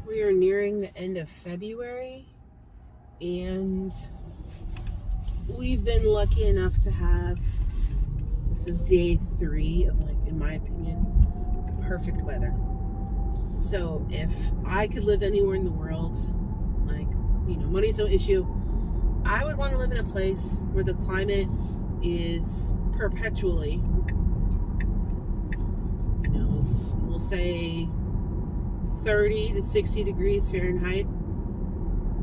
We are nearing the end of February, and we've been lucky enough to have, this is day 3 of, like, in my opinion, perfect weather. So if I could live anywhere in the world, like, money's no issue, I would want to live in a place where the climate is perpetually, we'll say 30 to 60 degrees Fahrenheit,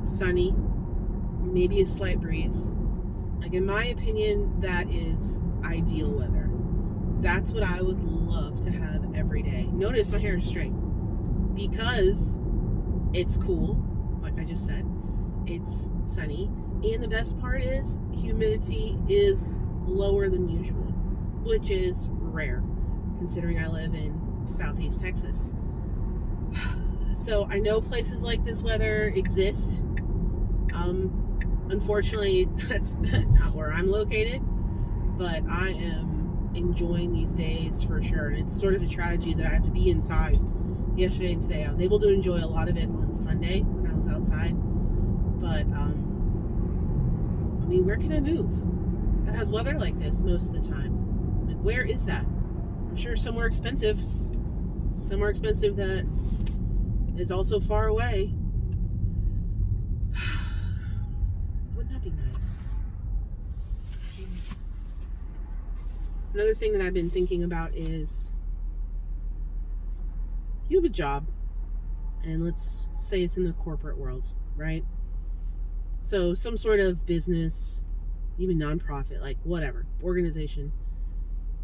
sunny, maybe a slight breeze. Like, in my opinion, that is ideal weather. That's what I would love to have every day. Notice my hair is straight because it's cool, like I just said. It's sunny, and the best part is humidity is lower than usual, which is rare considering I live in Southeast Texas. So I know places like this weather exist. Unfortunately, that's not where I'm located, but I am enjoying these days for sure. And it's sort of a tragedy that I have to be inside yesterday and today. I was able to enjoy a lot of it on Sunday when I was outside, but where can I move that has weather like this most of the time? Like, where is that? I'm sure somewhere expensive that is also far away. Wouldn't that be nice? Another thing that I've been thinking about is, you have a job, and let's say it's in the corporate world, right? So some sort of business, even nonprofit, like whatever, organization.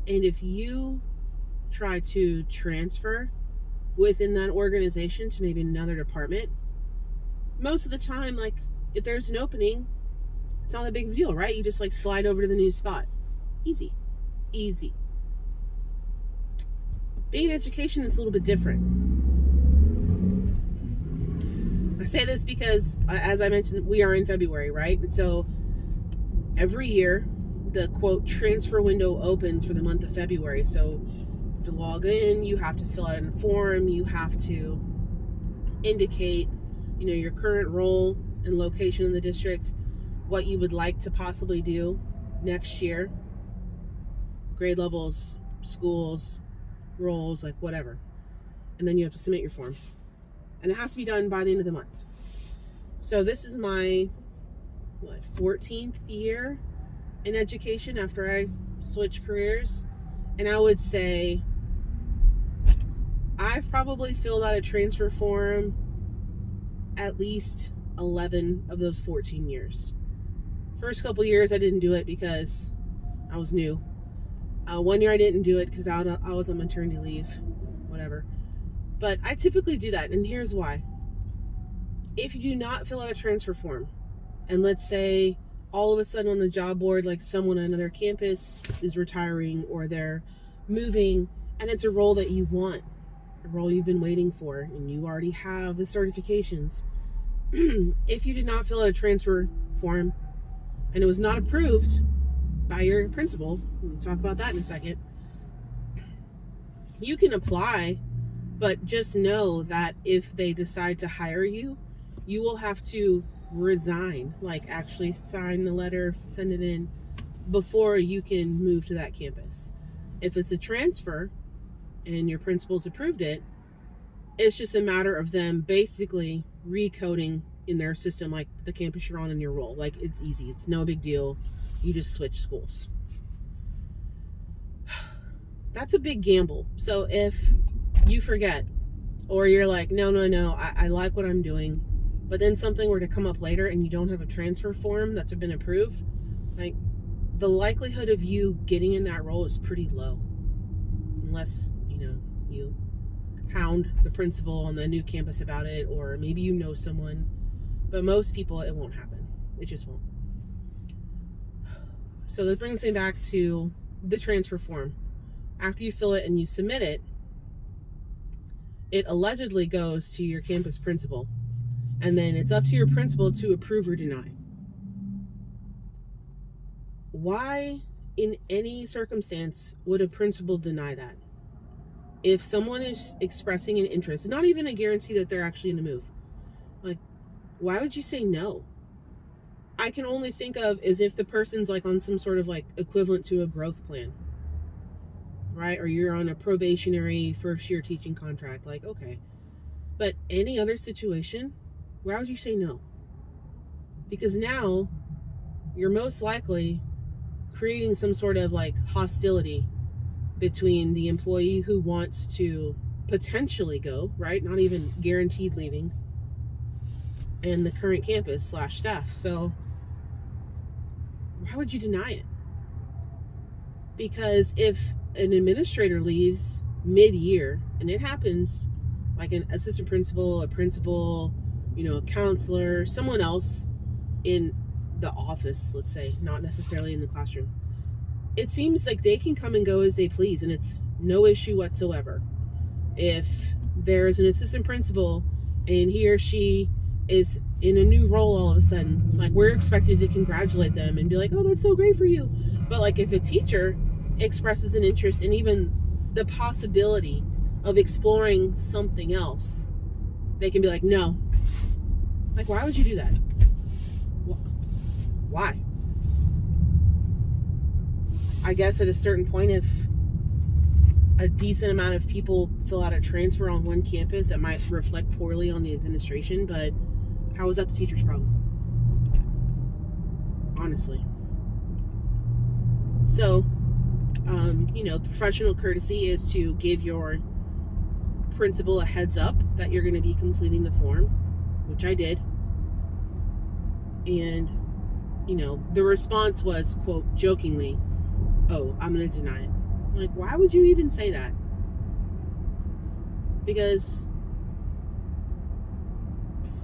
And if you try to transfer within that organization to maybe another department, most of the time, like, if there's an opening, it's not a big deal, right? You just, like, slide over to the new spot. Easy. Being in education is a little bit different. I say this because, as I mentioned, we are in February, right? And so every year, the quote transfer window opens for the month of February. So to log in, you have to fill out a form, you have to indicate, your current role and location in the district, what you would like to possibly do next year, grade levels, schools, roles, like whatever. And then you have to submit your form. And it has to be done by the end of the month. So this is my 14th year in education after I switched careers. And I would say I've probably filled out a transfer form at least 11 of those 14 years. First couple years I didn't do it because I was new. 1 year I didn't do it because I was on maternity leave, whatever. But I typically do that, and here's why. If you do not fill out a transfer form, and let's say all of a sudden on the job board, like, someone on another campus is retiring or they're moving, and it's a role that you want, a role you've been waiting for, and you already have the certifications. If you did not fill out a transfer form and it was not approved by your principal, we'll talk about that in a second, you can apply, but just know that if they decide to hire you, you will have to resign, like actually sign the letter, send it in, before you can move to that campus. If it's a transfer and your principal's approved it, it's just a matter of them basically recoding in their system, like the campus you're on in your role. Like, it's easy. It's no big deal. You just switch schools. That's a big gamble. So if you forget, or you're like, no, I like what I'm doing, but then something were to come up later and you don't have a transfer form that's been approved, like, the likelihood of you getting in that role is pretty low. Unless, you hound the principal on the new campus about it, or maybe you know someone. But most people, it won't happen. It just won't. So that brings me back to the transfer form. After you fill it and you submit it, it allegedly goes to your campus principal. And then it's up to your principal to approve or deny. Why, in any circumstance, would a principal deny that? If someone is expressing an interest, it's not even a guarantee that they're actually going to move. Like, why would you say no? I can only think of as if the person's like on some sort of like equivalent to a growth plan, right? Or you're on a probationary first year teaching contract. Like, okay. But any other situation, why would you say no? Because now you're most likely creating some sort of like hostility between the employee who wants to potentially go, right? Not even guaranteed leaving, and the current campus / staff. So why would you deny it? Because if an administrator leaves mid-year, and it happens, like an assistant principal, a principal, a counselor, someone else in the office, let's say, not necessarily in the classroom, it seems like they can come and go as they please, and it's no issue whatsoever. If there's an assistant principal and he or she is in a new role all of a sudden, like, we're expected to congratulate them and be like, oh, that's so great for you. But like, if a teacher expresses an interest in even the possibility of exploring something else, they can be like, no. Like, why would you do that? Why? I guess at a certain point, if a decent amount of people fill out a transfer on one campus, that might reflect poorly on the administration, but how is that the teacher's problem? Honestly. So, professional courtesy is to give your principal a heads up that you're going to be completing the form, which I did. And, the response was, quote, jokingly, oh, I'm going to deny it. Like, why would you even say that? Because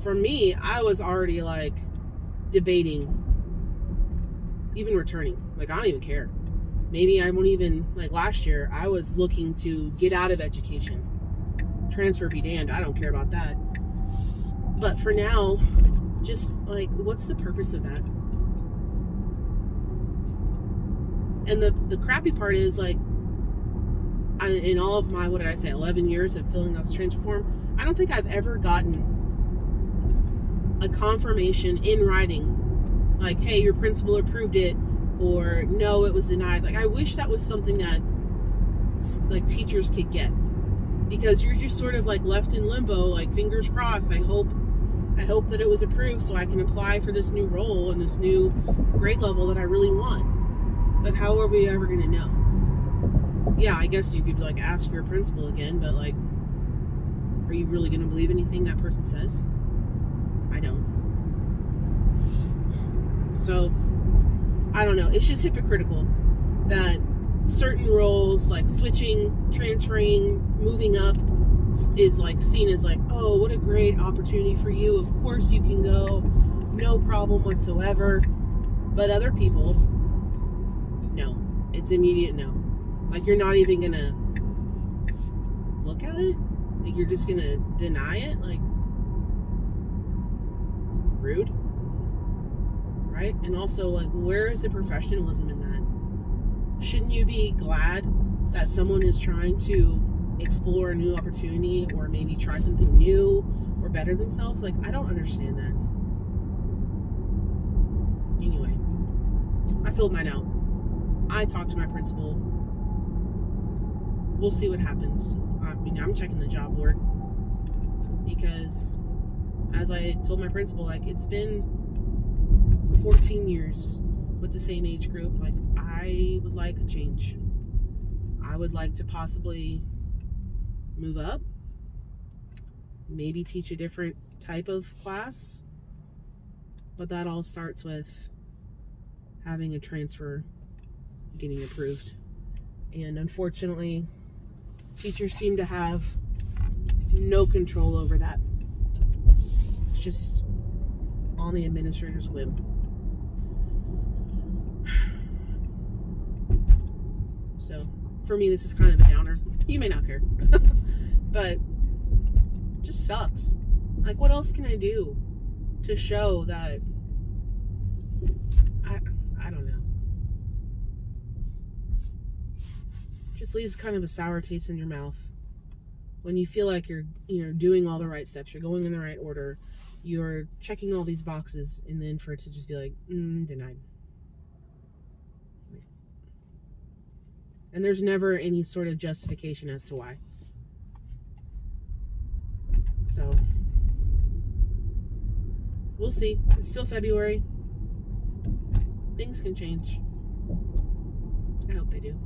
for me, I was already like debating even returning. Like, I don't even care. Maybe I won't even, like last year, I was looking to get out of education. Transfer be damned, I don't care about that. But for now, just like, what's the purpose of that? And the crappy part is, like, in all of my, 11 years of filling out this transfer form, I don't think I've ever gotten a confirmation in writing, like, hey, your principal approved it, or no, it was denied. Like, I wish that was something that, like, teachers could get, because you're just sort of like left in limbo, like, fingers crossed. I hope that it was approved so I can apply for this new role and this new grade level that I really want. But how are we ever going to know? Yeah, I guess you could, like, ask your principal again, but, like, are you really going to believe anything that person says? I don't. So, I don't know. It's just hypocritical that certain roles, like switching, transferring, moving up, is like seen as like, oh, what a great opportunity for you. Of course you can go. No problem whatsoever. But other people, no. It's immediate no. Like, you're not even going to look at it? Like, you're just going to deny it? Like, rude. Right? And also, like, where is the professionalism in that? Shouldn't you be glad that someone is trying to explore a new opportunity, or maybe try something new or better themselves? Like, I don't understand that. Anyway, I filled mine out. I talked to my principal. We'll see what happens. I'm checking the job board, because as I told my principal, like, it's been 14 years with the same age group. Like, I would like a change. I would like to possibly move up, maybe teach a different type of class, but that all starts with having a transfer getting approved. And unfortunately, teachers seem to have no control over that. It's just on the administrator's whim. So for me, this is kind of a downer. You may not care, but it just sucks. Like, what else can I do to show that I don't know. Just leaves kind of a sour taste in your mouth. when you feel like you're, doing all the right steps, you're going in the right order, you're checking all these boxes, and then for it to just be like, denied. And there's never any sort of justification as to why. So, we'll see. It's still February. Things can change. I hope they do.